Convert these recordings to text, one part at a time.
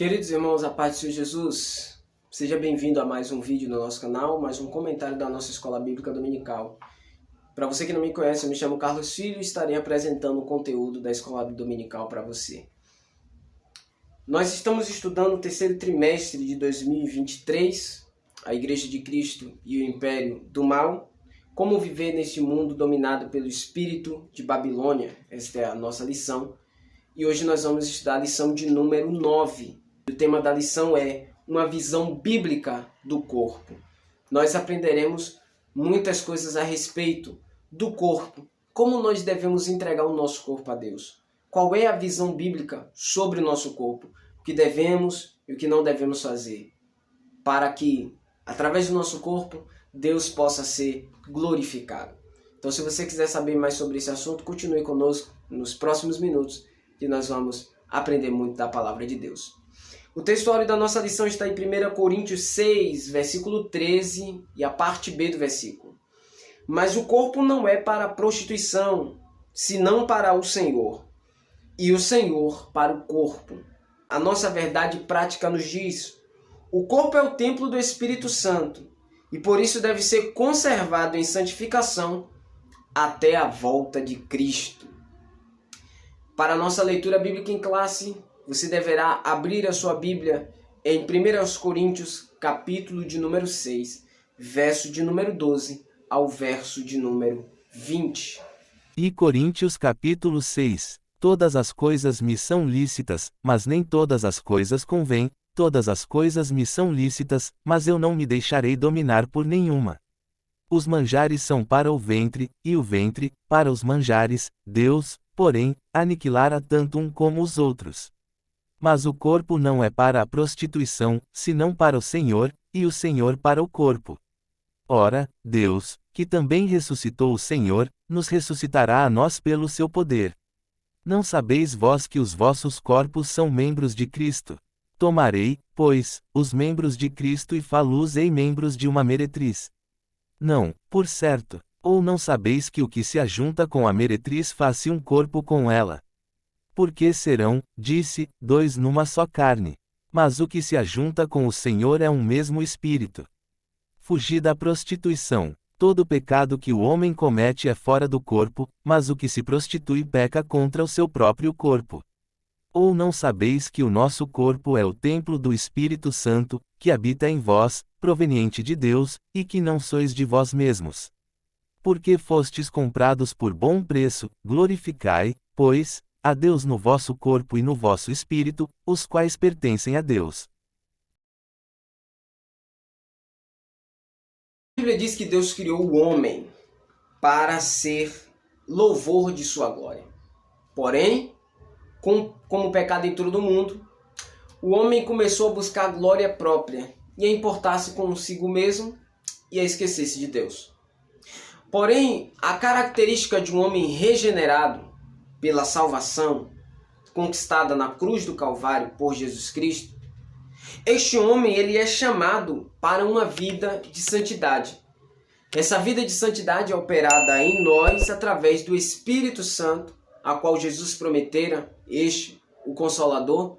Queridos irmãos, a paz do Senhor Jesus, seja bem-vindo a mais um vídeo no nosso canal, mais um comentário da nossa Escola Bíblica Dominical. Para você que não me conhece, eu me chamo Carlos Filho e estarei apresentando o conteúdo da Escola Dominical para você. Nós estamos estudando o terceiro trimestre de 2023, a Igreja de Cristo e o Império do Mal, como viver neste mundo dominado pelo espírito de Babilônia. Esta é a nossa lição. E hoje nós vamos estudar a lição de número 9. O tema da lição é uma visão bíblica do corpo. Nós aprenderemos muitas coisas a respeito do corpo, como nós devemos entregar o nosso corpo a Deus. Qual é a visão bíblica sobre o nosso corpo, o que devemos e o que não devemos fazer, para que, através do nosso corpo, Deus possa ser glorificado. Então, se você quiser saber mais sobre esse assunto, continue conosco nos próximos minutos, que nós vamos aprender muito da palavra de Deus. O textuário da nossa lição está em 1 Coríntios 6, versículo 13 e a parte B do versículo. Mas o corpo não é para a prostituição, senão para o Senhor, e o Senhor para o corpo. A nossa verdade prática nos diz: o corpo é o templo do Espírito Santo, e por isso deve ser conservado em santificação até a volta de Cristo. Para a nossa leitura bíblica em classe, você deverá abrir a sua Bíblia em 1 Coríntios, capítulo de número 6, verso de número 12 ao verso de número 20. E Coríntios capítulo 6. Todas as coisas me são lícitas, mas nem todas as coisas convêm, todas as coisas me são lícitas, mas eu não me deixarei dominar por nenhuma. Os manjares são para o ventre, e o ventre, para os manjares, Deus, porém, aniquilara tanto um como os outros. Mas o corpo não é para a prostituição, senão para o Senhor, e o Senhor para o corpo. Ora, Deus, que também ressuscitou o Senhor, nos ressuscitará a nós pelo seu poder. Não sabeis vós que os vossos corpos são membros de Cristo? Tomarei, pois, os membros de Cristo e fá-los-ei membros de uma meretriz. Não, por certo. Ou não sabeis que o que se ajunta com a meretriz faz-se um corpo com ela? Porque serão, disse, dois numa só carne. Mas o que se ajunta com o Senhor é um mesmo espírito. Fugi da prostituição. Todo pecado que o homem comete é fora do corpo, mas o que se prostitui peca contra o seu próprio corpo. Ou não sabeis que o nosso corpo é o templo do Espírito Santo, que habita em vós, proveniente de Deus, e que não sois de vós mesmos? Porque fostes comprados por bom preço, glorificai, pois, a Deus no vosso corpo e no vosso espírito, os quais pertencem a Deus. A Bíblia diz que Deus criou o homem para ser louvor de sua glória. Porém, como o pecado entrou no mundo, o homem começou a buscar a glória própria e a importar-se consigo mesmo e a esquecer-se de Deus. Porém, a característica de um homem regenerado pela salvação conquistada na cruz do Calvário por Jesus Cristo, este homem ele é chamado para uma vida de santidade. Essa vida de santidade é operada em nós através do Espírito Santo, a qual Jesus prometera, o Consolador,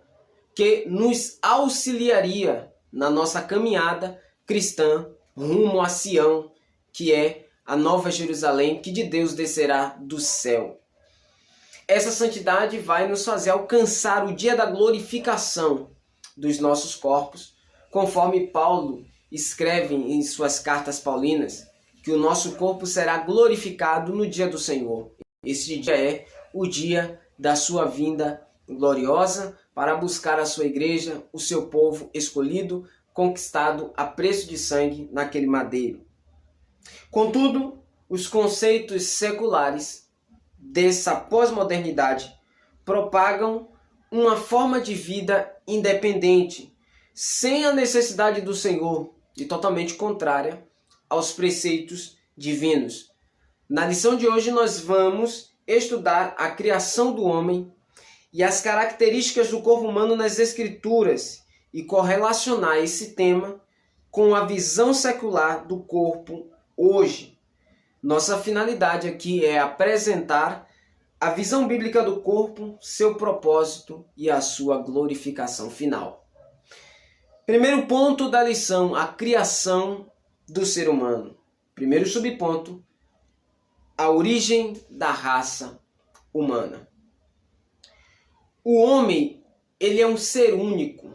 que nos auxiliaria na nossa caminhada cristã rumo a Sião, que é a nova Jerusalém, que de Deus descerá do céu. Essa santidade vai nos fazer alcançar o dia da glorificação dos nossos corpos, conforme Paulo escreve em suas cartas paulinas, que o nosso corpo será glorificado no dia do Senhor. Esse dia é o dia da sua vinda gloriosa para buscar a sua igreja, o seu povo escolhido, conquistado a preço de sangue naquele madeiro. Contudo, os conceitos seculares dessa pós-modernidade propagam uma forma de vida independente, sem a necessidade do Senhor e totalmente contrária aos preceitos divinos. Na lição de hoje nós vamos estudar a criação do homem e as características do corpo humano nas Escrituras e correlacionar esse tema com a visão secular do corpo hoje. Nossa finalidade aqui é apresentar a visão bíblica do corpo, seu propósito e a sua glorificação final. Primeiro ponto da lição, a criação do ser humano. Primeiro subponto, a origem da raça humana. O homem, ele é um ser único,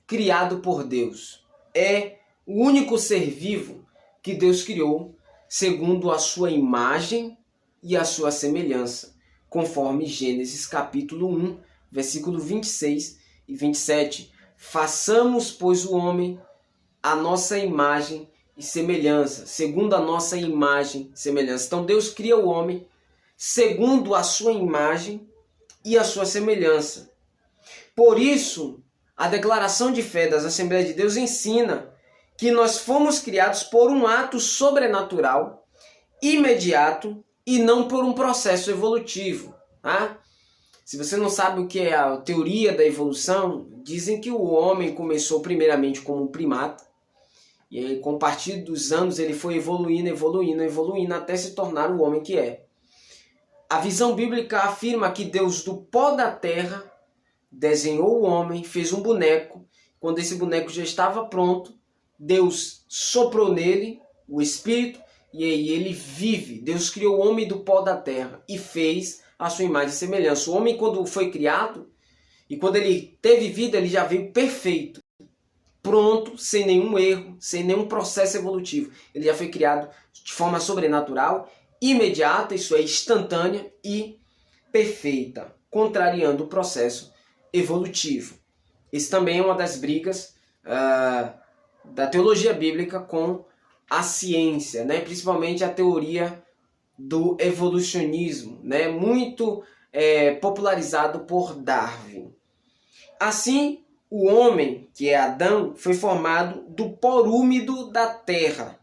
criado por Deus. É o único ser vivo que Deus criou segundo a sua imagem e a sua semelhança, conforme Gênesis capítulo 1, versículo 26 e 27. Façamos, pois, o homem a nossa imagem e semelhança, segundo a nossa imagem e semelhança. Então Deus cria o homem segundo a sua imagem e a sua semelhança. Por isso, a declaração de fé das Assembleias de Deus ensina que nós fomos criados por um ato sobrenatural, imediato, e não por um processo evolutivo. Tá? Se você não sabe o que é a teoria da evolução, dizem que o homem começou primeiramente como um primata, e aí, com o partir dos anos ele foi evoluindo até se tornar o homem que é. A visão bíblica afirma que Deus, do pó da terra, desenhou o homem, fez um boneco. Quando esse boneco já estava pronto, Deus soprou nele o Espírito e aí ele vive. Deus criou o homem do pó da terra e fez a sua imagem e semelhança. O homem, quando foi criado e quando ele teve vida, ele já veio perfeito, pronto, sem nenhum erro, sem nenhum processo evolutivo. Ele já foi criado de forma sobrenatural, imediata, isso é, instantânea e perfeita, contrariando o processo evolutivo. Isso também é uma das brigas da teologia bíblica com a ciência, né? Principalmente a teoria do evolucionismo, né? Muito popularizado por Darwin. Assim, o homem, que é Adão, foi formado do pó úmido da terra.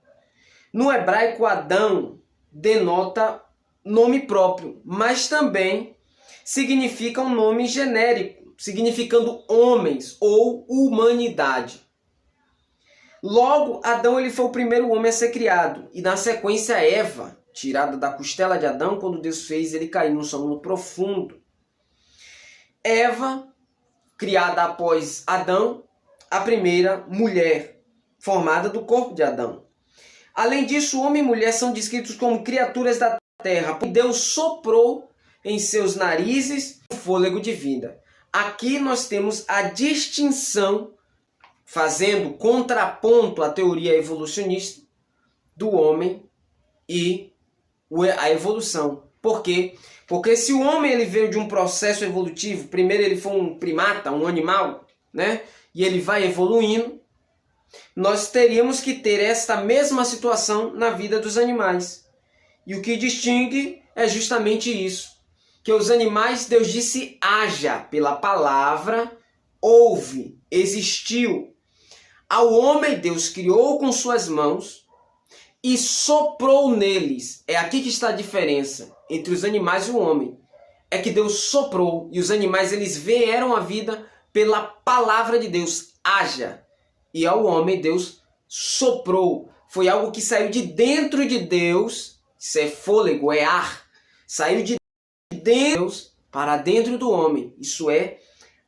No hebraico, Adão denota nome próprio, mas também significa um nome genérico, significando homens ou humanidade. Logo, Adão ele foi o primeiro homem a ser criado, e na sequência Eva, tirada da costela de Adão, quando Deus fez ele cair num sono profundo. Eva, criada após Adão, a primeira mulher formada do corpo de Adão. Além disso, homem e mulher são descritos como criaturas da terra, porque Deus soprou em seus narizes o fôlego de vida. Aqui nós temos a distinção, fazendo contraponto à teoria evolucionista, do homem e a evolução. Por quê? Porque se o homem ele veio de um processo evolutivo, primeiro ele foi um primata, um animal, né? E ele vai evoluindo, nós teríamos que ter esta mesma situação na vida dos animais. E o que distingue é justamente isso, que os animais, Deus disse haja, pela palavra, houve, existiu. Ao homem Deus criou com suas mãos e soprou neles. É aqui que está a diferença entre os animais e o homem. É que Deus soprou e os animais eles vieram à vida pela palavra de Deus, haja. E ao homem Deus soprou. Foi algo que saiu de dentro de Deus, isso é fôlego, é ar. Saiu de dentro de Deus para dentro do homem, isso é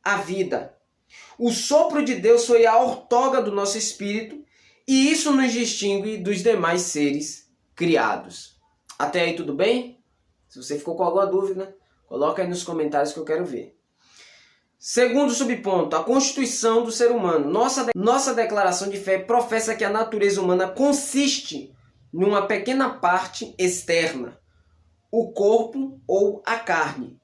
a vida. O sopro de Deus foi a ortoga do nosso espírito e isso nos distingue dos demais seres criados. Até aí tudo bem? Se você ficou com alguma dúvida, coloca aí nos comentários que eu quero ver. Segundo subponto, a constituição do ser humano. Nossa declaração de fé professa que a natureza humana consiste em uma pequena parte externa, o corpo ou a carne,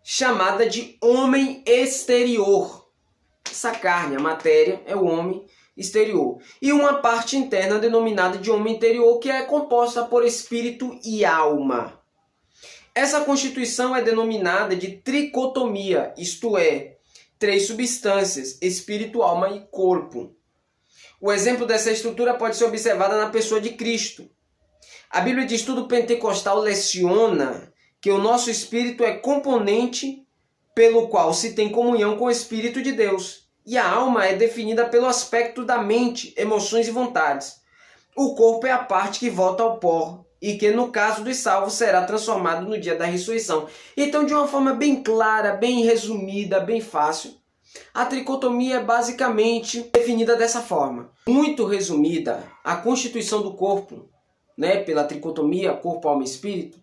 chamada de homem exterior. Essa carne, a matéria, é o homem exterior. E uma parte interna denominada de homem interior, que é composta por espírito e alma. Essa constituição é denominada de tricotomia, isto é, 3 substâncias, espírito, alma e corpo. O exemplo dessa estrutura pode ser observada na pessoa de Cristo. A Bíblia de Estudo Pentecostal leciona que o nosso espírito é componente pelo qual se tem comunhão com o Espírito de Deus. E a alma é definida pelo aspecto da mente, emoções e vontades. O corpo é a parte que volta ao pó e que, no caso dos salvos, será transformado no dia da ressurreição. Então, de uma forma bem clara, bem resumida, bem fácil, A tricotomia é basicamente definida dessa forma. Muito resumida, a constituição do corpo, né, pela tricotomia, corpo, alma e espírito,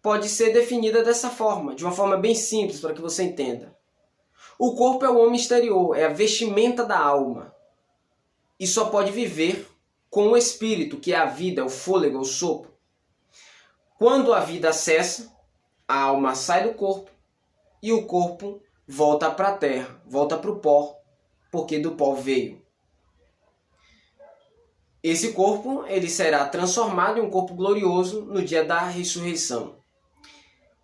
pode ser definida dessa forma, de uma forma bem simples para que você entenda. O corpo é o homem exterior, é a vestimenta da alma. E só pode viver com o espírito, que é a vida, o fôlego, o sopro. Quando a vida cessa, a alma sai do corpo e o corpo volta para a terra, volta para o pó, porque do pó veio. Esse corpo ele será transformado em um corpo glorioso no dia da ressurreição.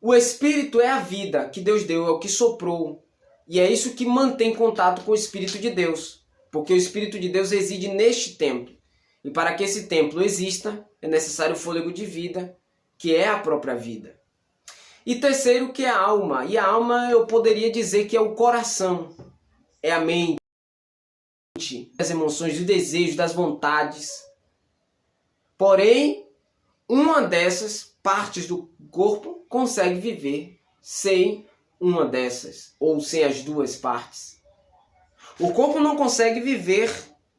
O espírito é a vida que Deus deu, é o que soprou. E é isso que mantém contato com o Espírito de Deus. Porque o Espírito de Deus reside neste templo. E para que esse templo exista, é necessário o fôlego de vida, que é a própria vida. E terceiro, que é a alma. E a alma eu poderia dizer que é o coração. É a mente, as emoções, os desejos, das vontades. Porém, uma dessas partes do corpo consegue viver sem uma dessas, ou sem as duas partes. O corpo não consegue viver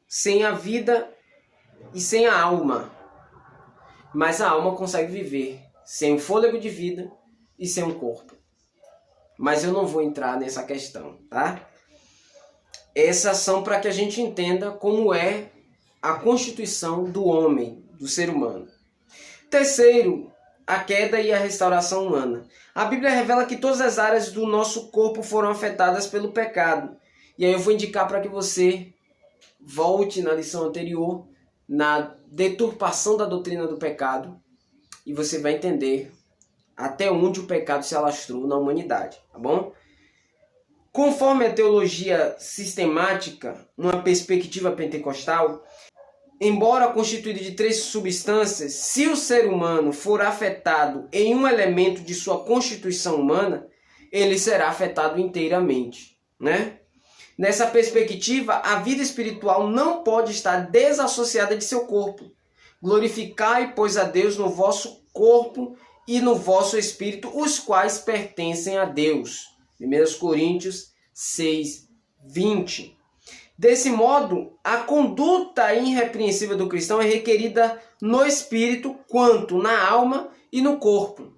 sem a vida e sem a alma. Mas a alma consegue viver sem o fôlego de vida e sem o corpo. Mas eu não vou entrar nessa questão, tá? Essas são para que a gente entenda como é a constituição do homem, do ser humano. Terceiro, a queda e a restauração humana. A Bíblia revela que todas as áreas do nosso corpo foram afetadas pelo pecado. E aí eu vou indicar para que você volte na lição anterior, na deturpação da doutrina do pecado, e você vai entender até onde o pecado se alastrou na humanidade, tá bom? Conforme a teologia sistemática, numa perspectiva pentecostal, embora constituído de 3 substâncias, se o ser humano for afetado em um elemento de sua constituição humana, ele será afetado inteiramente, né? Nessa perspectiva, a vida espiritual não pode estar desassociada de seu corpo. Glorificai, pois, a Deus no vosso corpo e no vosso espírito, os quais pertencem a Deus. 1 Coríntios 6, 20. Desse modo, a conduta irrepreensível do cristão é requerida no espírito, quanto na alma e no corpo.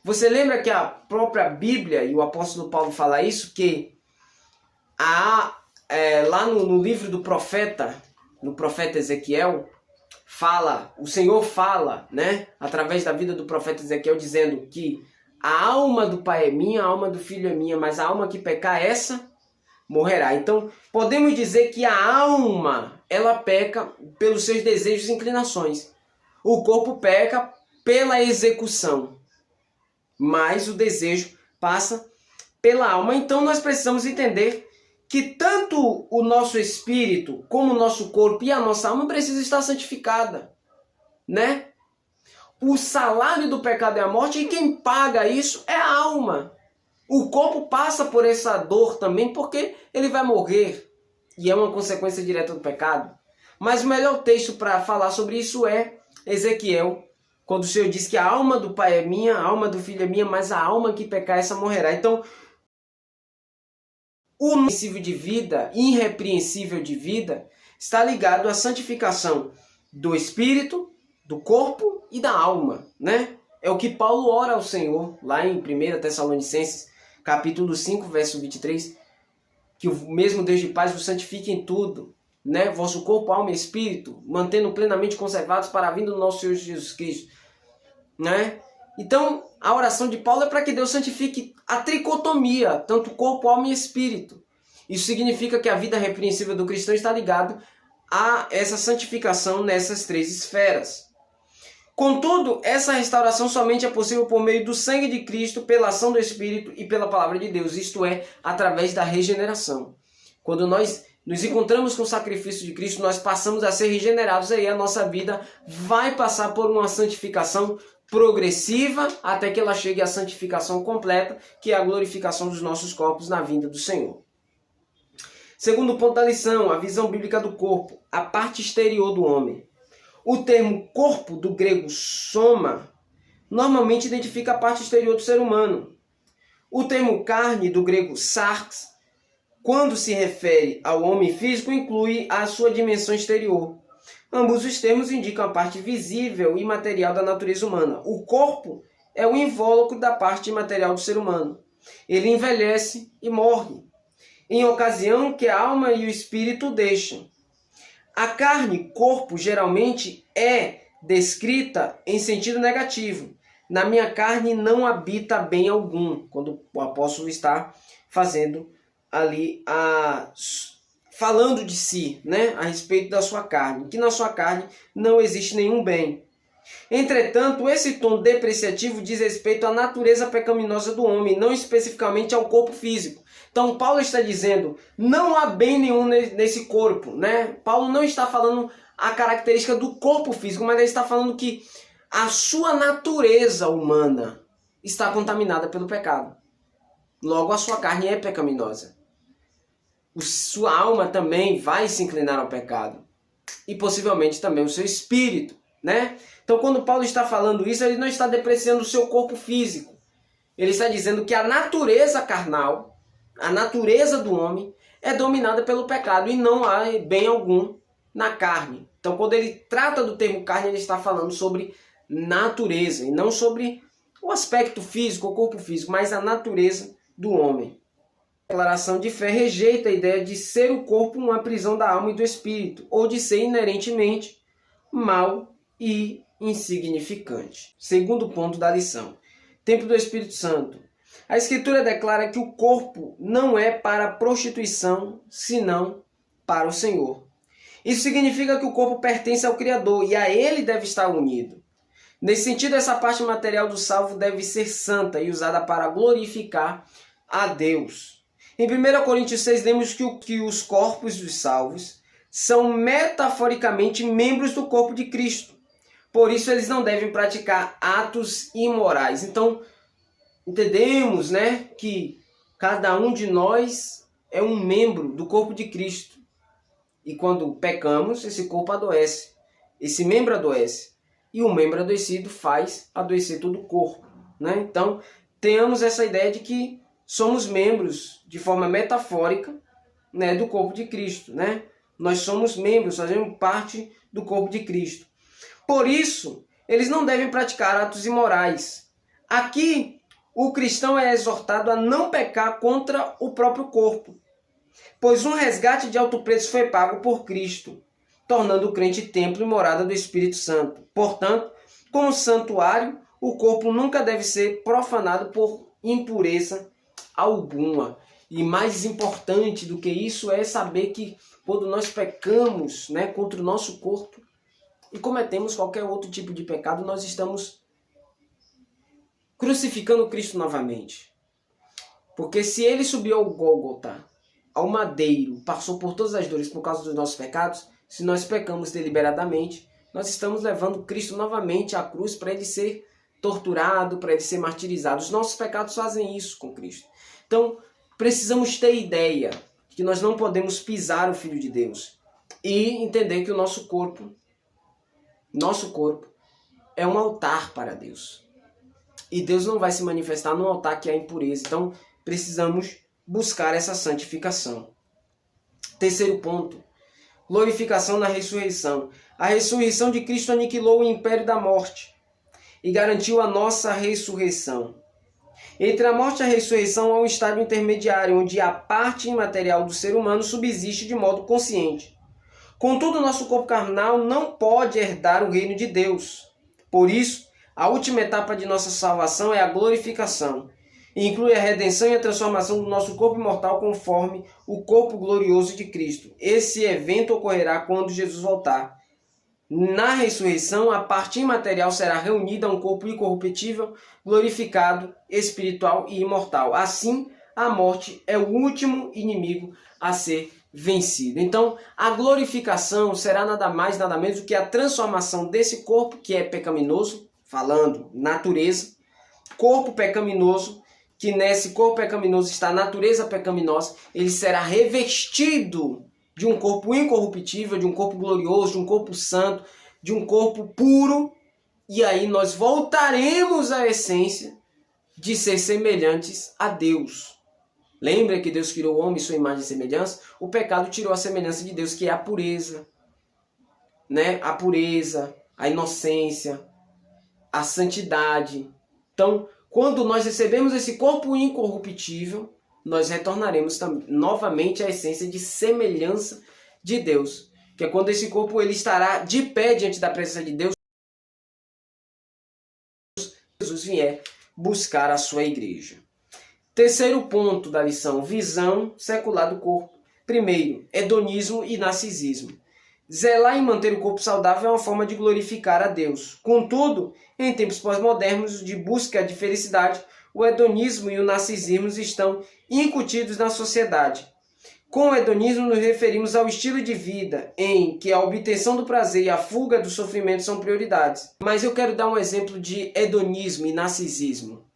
Você lembra que a própria Bíblia, e o apóstolo Paulo fala isso, que lá no livro do profeta, no profeta Ezequiel, o Senhor fala, né, através da vida do profeta Ezequiel, dizendo que a alma do pai é minha, a alma do filho é minha, mas a alma que pecar, essa morrerá. Então, podemos dizer que a alma, ela peca pelos seus desejos e inclinações. O corpo peca pela execução, mas o desejo passa pela alma. Então, nós precisamos entender que tanto o nosso espírito, como o nosso corpo e a nossa alma precisam estar santificada, né? O salário do pecado é a morte e quem paga isso é a alma. O corpo passa por essa dor também porque ele vai morrer e é uma consequência direta do pecado. Mas o melhor texto para falar sobre isso é Ezequiel, quando o Senhor diz que a alma do pai é minha, a alma do filho é minha, mas a alma que pecar, essa morrerá. Então, o irrepreensível de vida, está ligado à santificação do espírito, do corpo e da alma, né? É o que Paulo ora ao Senhor, lá em 1 Tessalonicenses, capítulo 5, verso 23, que o mesmo Deus de paz vos santifique em tudo, né? Vosso corpo, alma e espírito, mantendo plenamente conservados para a vinda do nosso Senhor Jesus Cristo, né? Então, a oração de Paulo é para que Deus santifique a tricotomia, tanto corpo, alma e espírito. Isso significa que a vida repreensível do cristão está ligada a essa santificação nessas 3 esferas. Contudo, essa restauração somente é possível por meio do sangue de Cristo, pela ação do Espírito e pela palavra de Deus, isto é, através da regeneração. Quando nós nos encontramos com o sacrifício de Cristo, nós passamos a ser regenerados, e aí a nossa vida vai passar por uma santificação progressiva até que ela chegue à santificação completa, que é a glorificação dos nossos corpos na vinda do Senhor. Segundo ponto da lição, a visão bíblica do corpo, a parte exterior do homem. O termo corpo, do grego soma, normalmente identifica a parte exterior do ser humano. O termo carne, do grego sarx, quando se refere ao homem físico, inclui a sua dimensão exterior. Ambos os termos indicam a parte visível e material da natureza humana. O corpo é o invólucro da parte material do ser humano. Ele envelhece e morre, em ocasião que a alma e o espírito deixam. A carne, corpo, geralmente é descrita em sentido negativo. Na minha carne não habita bem algum, quando o apóstolo está fazendo ali falando de si, né, a respeito da sua carne, que na sua carne não existe nenhum bem. Entretanto, esse tom depreciativo diz respeito à natureza pecaminosa do homem, não especificamente ao corpo físico. Então, Paulo está dizendo, não há bem nenhum nesse corpo, né? Paulo não está falando a característica do corpo físico, mas ele está falando que a sua natureza humana está contaminada pelo pecado. Logo, a sua carne é pecaminosa. Sua alma também vai se inclinar ao pecado. E possivelmente também o seu espírito, né? Então, quando Paulo está falando isso, ele não está depreciando o seu corpo físico. Ele está dizendo que a natureza carnal, a natureza do homem, é dominada pelo pecado e não há bem algum na carne. Então, quando ele trata do termo carne, ele está falando sobre natureza e não sobre o aspecto físico, o corpo físico, mas a natureza do homem. A declaração de fé rejeita a ideia de ser o corpo uma prisão da alma e do espírito, ou de ser inerentemente mau e insignificante. Segundo ponto da lição. Templo do Espírito Santo. A Escritura declara que o corpo não é para a prostituição, senão para o Senhor. Isso significa que o corpo pertence ao Criador e a Ele deve estar unido. Nesse sentido, essa parte material do salvo deve ser santa e usada para glorificar a Deus. Em 1 Coríntios 6, lemos que os corpos dos salvos são metaforicamente membros do corpo de Cristo. Por isso, eles não devem praticar atos imorais. Então, entendemos, né, que cada um de nós é um membro do corpo de Cristo. E quando pecamos, esse corpo adoece. Esse membro adoece. E o membro adoecido faz adoecer todo o corpo, né? Então, tenhamos essa ideia de que somos membros, de forma metafórica, né, do corpo de Cristo, né? Nós somos membros, fazemos parte do corpo de Cristo. Por isso, eles não devem praticar atos imorais. Aqui, o cristão é exortado a não pecar contra o próprio corpo, pois um resgate de alto preço foi pago por Cristo, tornando o crente templo e morada do Espírito Santo. Portanto, como santuário, o corpo nunca deve ser profanado por impureza alguma. E mais importante do que isso é saber que quando nós pecamos, né, contra o nosso corpo e cometemos qualquer outro tipo de pecado, nós estamos crucificando Cristo novamente. Porque se ele subiu ao Gólgota, ao madeiro, passou por todas as dores por causa dos nossos pecados, se nós pecamos deliberadamente, nós estamos levando Cristo novamente à cruz para ele ser torturado, para ele ser martirizado. Os nossos pecados fazem isso com Cristo. Então, precisamos ter ideia de que nós não podemos pisar o Filho de Deus e entender que o nosso corpo é um altar para Deus. E Deus não vai se manifestar num altar que há impureza. Então, precisamos buscar essa santificação. Terceiro ponto. Glorificação na ressurreição. A ressurreição de Cristo aniquilou o império da morte e garantiu a nossa ressurreição. Entre a morte e a ressurreição há um estágio intermediário, onde a parte imaterial do ser humano subsiste de modo consciente. Contudo, nosso corpo carnal não pode herdar o reino de Deus. Por isso, a última etapa de nossa salvação é a glorificação. E inclui a redenção e a transformação do nosso corpo mortal conforme o corpo glorioso de Cristo. Esse evento ocorrerá quando Jesus voltar. Na ressurreição, a parte imaterial será reunida a um corpo incorruptível, glorificado, espiritual e imortal. Assim, a morte é o último inimigo a ser vencido. Então, a glorificação será nada mais, nada menos do que a transformação desse corpo que é pecaminoso, falando natureza, corpo pecaminoso, que nesse corpo pecaminoso está a natureza pecaminosa, ele será revestido de um corpo incorruptível, de um corpo glorioso, de um corpo santo, de um corpo puro, e aí nós voltaremos à essência de ser semelhantes a Deus. Lembra que Deus criou o homem em sua imagem e semelhança? O pecado tirou a semelhança de Deus, que é a pureza, né? A pureza, a inocência, a santidade. Então, quando nós recebemos esse corpo incorruptível, nós retornaremos novamente à essência de semelhança de Deus. Que é quando esse corpo ele estará de pé diante da presença de Deus, Jesus vier buscar a sua igreja. Terceiro ponto da lição, visão secular do corpo. Primeiro, hedonismo e narcisismo. Zelar em manter o corpo saudável é uma forma de glorificar a Deus. Contudo, em tempos pós-modernos de busca de felicidade, o hedonismo e o narcisismo estão incutidos na sociedade. Com o hedonismo nos referimos ao estilo de vida em que a obtenção do prazer e a fuga do sofrimento são prioridades. Mas eu quero dar um exemplo de hedonismo e narcisismo.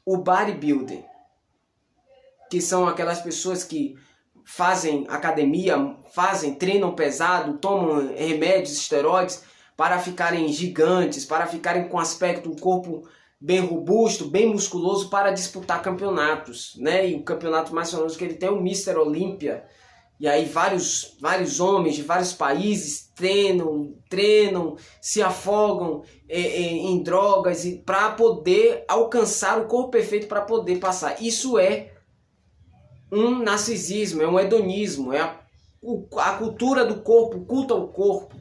O bodybuilder, que são aquelas pessoas que fazem academia, treinam pesado, tomam remédios, esteroides para ficarem gigantes, para ficarem com aspecto, um corpo bem robusto, bem musculoso para disputar campeonatos, né? E o campeonato mais famoso que ele tem é o Mr. Olympia. E aí vários homens de vários países treinam, se afogam em drogas para poder alcançar o corpo perfeito para poder passar. Isso é um narcisismo, é um hedonismo, é a cultura do corpo, o culto ao corpo,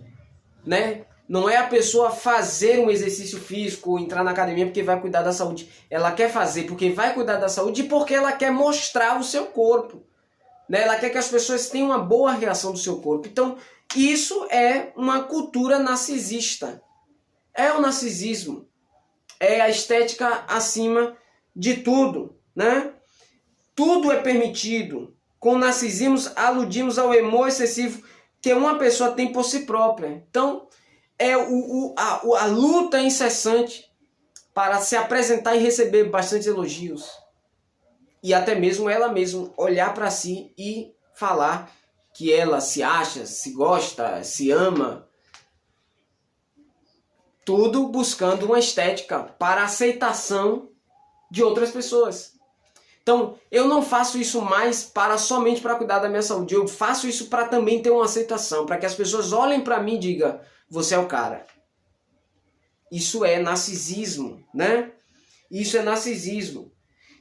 né? Não é a pessoa fazer um exercício físico ou entrar na academia porque vai cuidar da saúde. Ela quer fazer porque vai cuidar da saúde e porque ela quer mostrar o seu corpo, né? Ela quer que as pessoas tenham uma boa reação do seu corpo. Então, isso é uma cultura narcisista. É o narcisismo. É a estética acima de tudo, né? Tudo é permitido. Com narcisismo, aludimos ao amor excessivo que uma pessoa tem por si própria. Então, é a luta incessante para se apresentar e receber bastante elogios. E até mesmo ela mesma olhar para si e falar que ela se acha, se gosta, se ama. Tudo buscando uma estética para aceitação de outras pessoas. Então, eu não faço isso mais somente para cuidar da minha saúde. Eu faço isso para também ter uma aceitação, para que as pessoas olhem para mim e digam, você é o cara. Isso é narcisismo, né? Isso é narcisismo.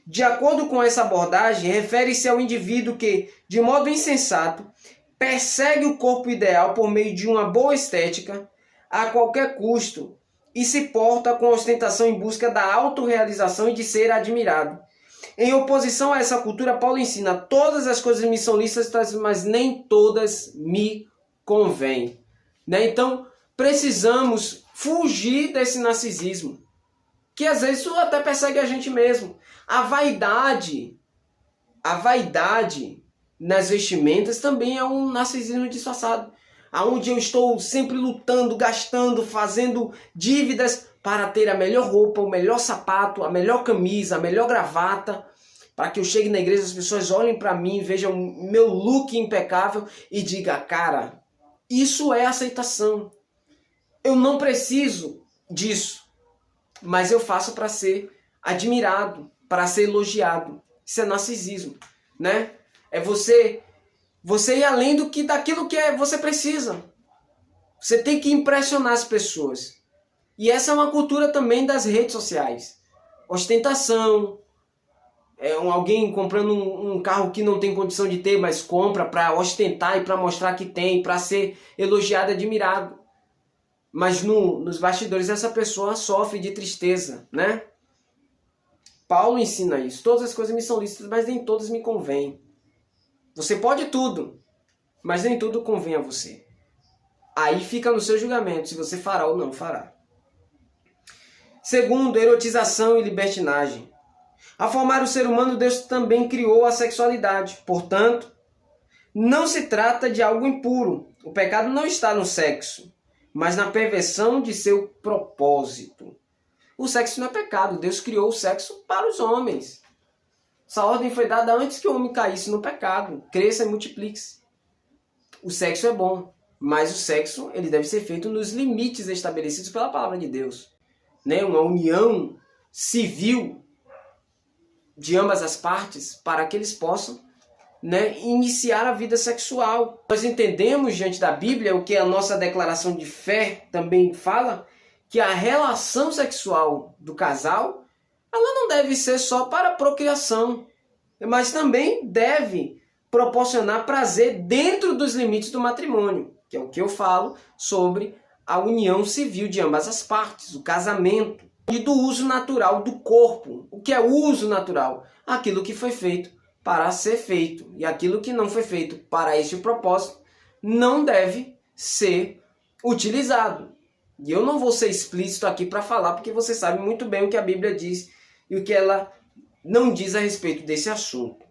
De acordo com essa abordagem, refere-se ao indivíduo que, de modo insensato, persegue o corpo ideal por meio de uma boa estética a qualquer custo e se porta com ostentação em busca da autorrealização e de ser admirado. Em oposição a essa cultura, Paulo ensina: todas as coisas me são lícitas, mas nem todas me convêm. Né? Então, precisamos fugir desse narcisismo, que às vezes até persegue a gente mesmo. A vaidade nas vestimentas também é um narcisismo disfarçado, aonde eu estou sempre lutando, gastando, fazendo dívidas para ter a melhor roupa, o melhor sapato, a melhor camisa, a melhor gravata, para que eu chegue na igreja, as pessoas olhem para mim, vejam o meu look impecável e digam, cara, isso é aceitação. Eu não preciso disso, mas eu faço para ser admirado, para ser elogiado. Isso é narcisismo, né? É você ir além daquilo que você precisa. Você tem que impressionar as pessoas. E essa é uma cultura também das redes sociais. Ostentação. Alguém comprando um carro que não tem condição de ter, mas compra para ostentar e para mostrar que tem, para ser elogiado e admirado. Mas nos bastidores essa pessoa sofre de tristeza, né? Paulo ensina isso. Todas as coisas me são lícitas, mas nem todas me convêm. Você pode tudo, mas nem tudo convém a você. Aí fica no seu julgamento se você fará ou não fará. Segundo, erotização e libertinagem. Ao formar o ser humano, Deus também criou a sexualidade. Portanto, não se trata de algo impuro. O pecado não está no sexo, mas na perversão de seu propósito. O sexo não é pecado. Deus criou o sexo para os homens. Essa ordem foi dada antes que o homem caísse no pecado. Cresça e multiplique-se. O sexo é bom, mas o sexo ele deve ser feito nos limites estabelecidos pela palavra de Deus. Né? Uma união civil de ambas as partes para que eles possam, né, iniciar a vida sexual. Nós entendemos diante da Bíblia o que a nossa declaração de fé também fala, que a relação sexual do casal, ela não deve ser só para procriação, mas também deve proporcionar prazer dentro dos limites do matrimônio, que é o que eu falo sobre a união civil de ambas as partes, o casamento, e do uso natural do corpo. O que é uso natural? Aquilo que foi feito para ser feito, e aquilo que não foi feito para este propósito não deve ser utilizado. E eu não vou ser explícito aqui para falar, porque você sabe muito bem o que a Bíblia diz e o que ela não diz a respeito desse assunto.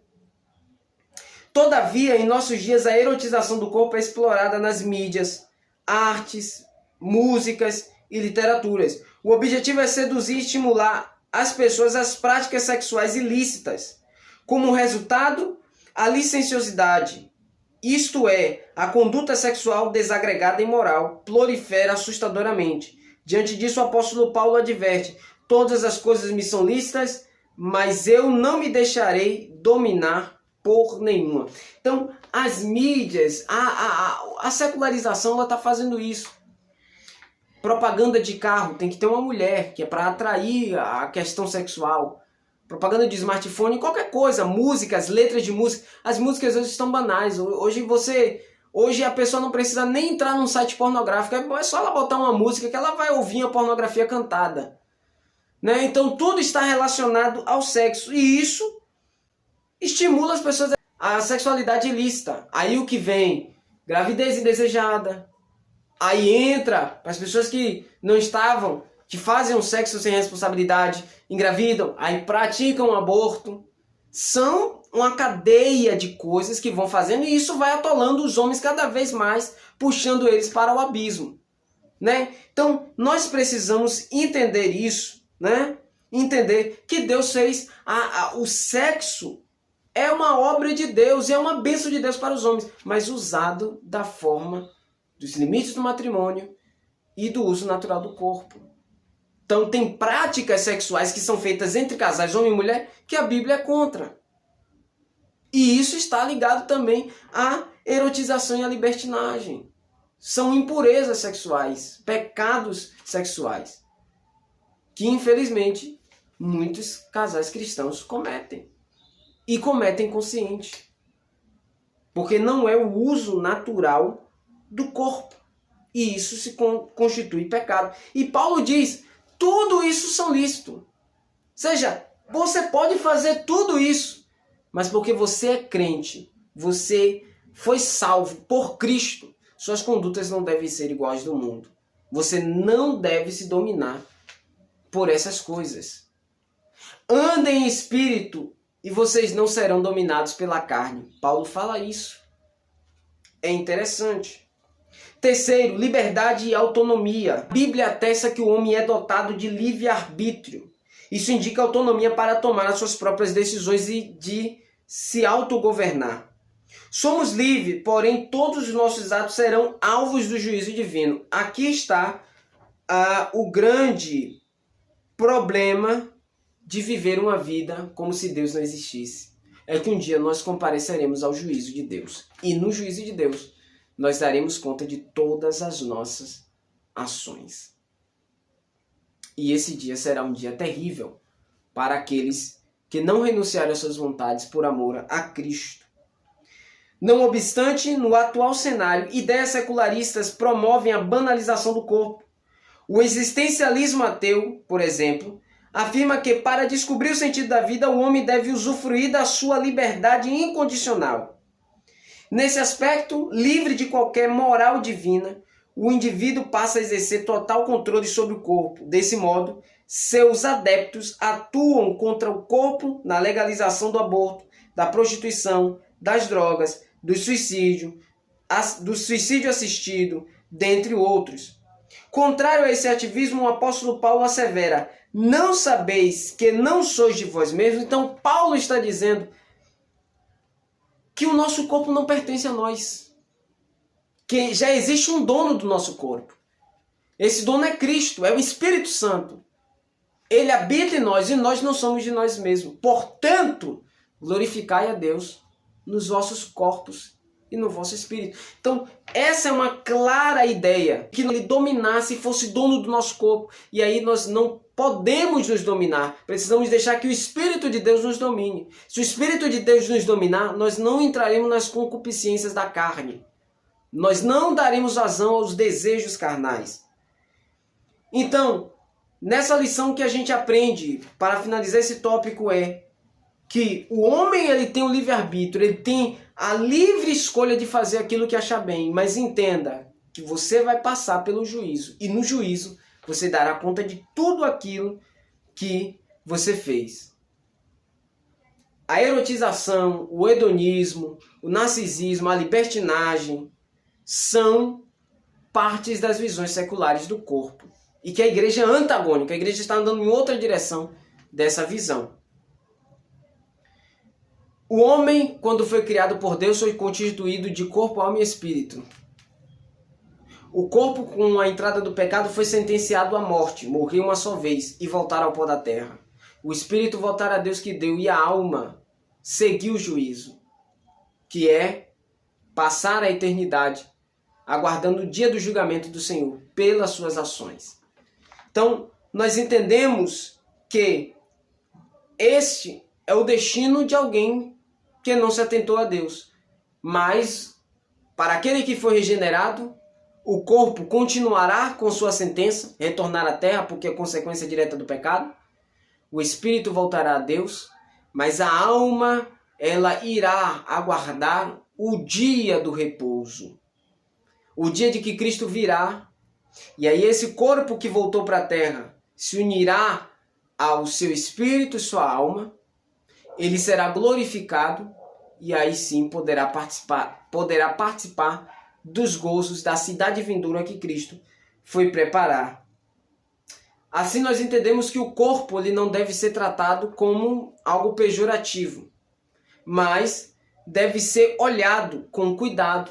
Todavia, em nossos dias, a erotização do corpo é explorada nas mídias, artes, músicas e literaturas. O objetivo é seduzir e estimular as pessoas às práticas sexuais ilícitas. Como resultado, a licenciosidade, isto é, a conduta sexual desagregada e imoral, prolifera assustadoramente. Diante disso, o apóstolo Paulo adverte: todas as coisas me são lícitas, mas eu não me deixarei dominar por nenhuma. Então, as mídias, a secularização está fazendo isso. Propaganda de carro tem que ter uma mulher, que é para atrair a questão sexual. Propaganda de smartphone, qualquer coisa, músicas, letras de música. As músicas hoje estão banais. Hoje a pessoa não precisa nem entrar num site pornográfico. É só ela botar uma música que ela vai ouvir a pornografia cantada. Né? Então tudo está relacionado ao sexo. E isso estimula as pessoas a sexualidade ilícita. Aí o que vem? Gravidez indesejada. Aí entra para as pessoas que não estavam, que fazem um sexo sem responsabilidade, engravidam, aí praticam um aborto. São uma cadeia de coisas que vão fazendo, e isso vai atolando os homens cada vez mais, puxando eles para o abismo. Né? Então, nós precisamos entender isso, né? Entender que Deus fez o sexo é uma obra de Deus, é uma bênção de Deus para os homens, mas usado da forma dos limites do matrimônio e do uso natural do corpo. Então tem práticas sexuais que são feitas entre casais, homem e mulher, que a Bíblia é contra. E isso está ligado também à erotização e à libertinagem. São impurezas sexuais, pecados sexuais, que infelizmente muitos casais cristãos cometem. E cometem consciente. Porque não é o uso natural do corpo. E isso se constitui pecado. E Paulo diz, tudo isso são lícito. Ou seja, você pode fazer tudo isso, mas porque você é crente, você foi salvo por Cristo, suas condutas não devem ser iguais do mundo. Você não deve se dominar por essas coisas. Andem em espírito e vocês não serão dominados pela carne. Paulo fala isso. É interessante. Terceiro, liberdade e autonomia. A Bíblia atesta que o homem é dotado de livre-arbítrio. Isso indica autonomia para tomar as suas próprias decisões e de se autogovernar. Somos livres, porém todos os nossos atos serão alvos do juízo divino. Aqui está o grande problema de viver uma vida como se Deus não existisse. É que um dia nós compareceremos ao juízo de Deus. E no juízo de Deus, nós daremos conta de todas as nossas ações. E esse dia será um dia terrível para aqueles que não renunciaram às suas vontades por amor a Cristo. Não obstante, no atual cenário, ideias secularistas promovem a banalização do corpo. O existencialismo ateu, por exemplo, afirma que para descobrir o sentido da vida, o homem deve usufruir da sua liberdade incondicional. Nesse aspecto, livre de qualquer moral divina, o indivíduo passa a exercer total controle sobre o corpo. Desse modo, seus adeptos atuam contra o corpo na legalização do aborto, da prostituição, das drogas, do suicídio assistido, dentre outros. Contrário a esse ativismo, o apóstolo Paulo assevera: não sabeis que não sois de vós mesmos? Então Paulo está dizendo que o nosso corpo não pertence a nós. Que já existe um dono do nosso corpo. Esse dono é Cristo, é o Espírito Santo. Ele habita em nós e nós não somos de nós mesmos. Portanto, glorificai a Deus nos vossos corpos e no vosso espírito. Então, essa é uma clara ideia, que ele dominasse e fosse dono do nosso corpo. E aí nós não podemos nos dominar. Precisamos deixar que o Espírito de Deus nos domine. Se o Espírito de Deus nos dominar, nós não entraremos nas concupiscências da carne. Nós não daremos vazão aos desejos carnais. Então, nessa lição que a gente aprende, para finalizar esse tópico, é que o homem ele tem o livre-arbítrio, ele tem a livre escolha de fazer aquilo que achar bem, mas entenda que você vai passar pelo juízo, e no juízo você dará conta de tudo aquilo que você fez. A erotização, o hedonismo, o narcisismo, a libertinagem são partes das visões seculares do corpo. E que a igreja é antagônica, a igreja está andando em outra direção dessa visão. O homem, quando foi criado por Deus, foi constituído de corpo, alma e espírito. O corpo, com a entrada do pecado, foi sentenciado à morte, morreu uma só vez e voltar ao pó da terra. O espírito voltar a Deus que deu e a alma seguiu o juízo, que é passar a eternidade aguardando o dia do julgamento do Senhor pelas suas ações. Então, nós entendemos que este é o destino de alguém que não se atentou a Deus. Mas, para aquele que foi regenerado, o corpo continuará com sua sentença, retornar à terra, porque é consequência direta do pecado. O espírito voltará a Deus, mas a alma, ela irá aguardar o dia do repouso. O dia de que Cristo virá. E aí esse corpo que voltou para a terra se unirá ao seu espírito e sua alma. Ele será glorificado e aí sim poderá participar dos gozos da cidade vindoura que Cristo foi preparar. Assim nós entendemos que o corpo ele não deve ser tratado como algo pejorativo, mas deve ser olhado com cuidado,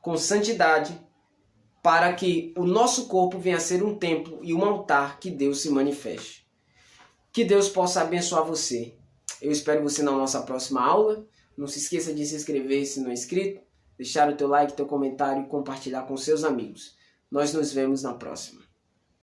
com santidade, para que o nosso corpo venha a ser um templo e um altar que Deus se manifeste. Que Deus possa abençoar você. Eu espero você na nossa próxima aula. Não se esqueça de se inscrever se não é inscrito, deixar o teu like, teu comentário e compartilhar com seus amigos. Nós nos vemos na próxima.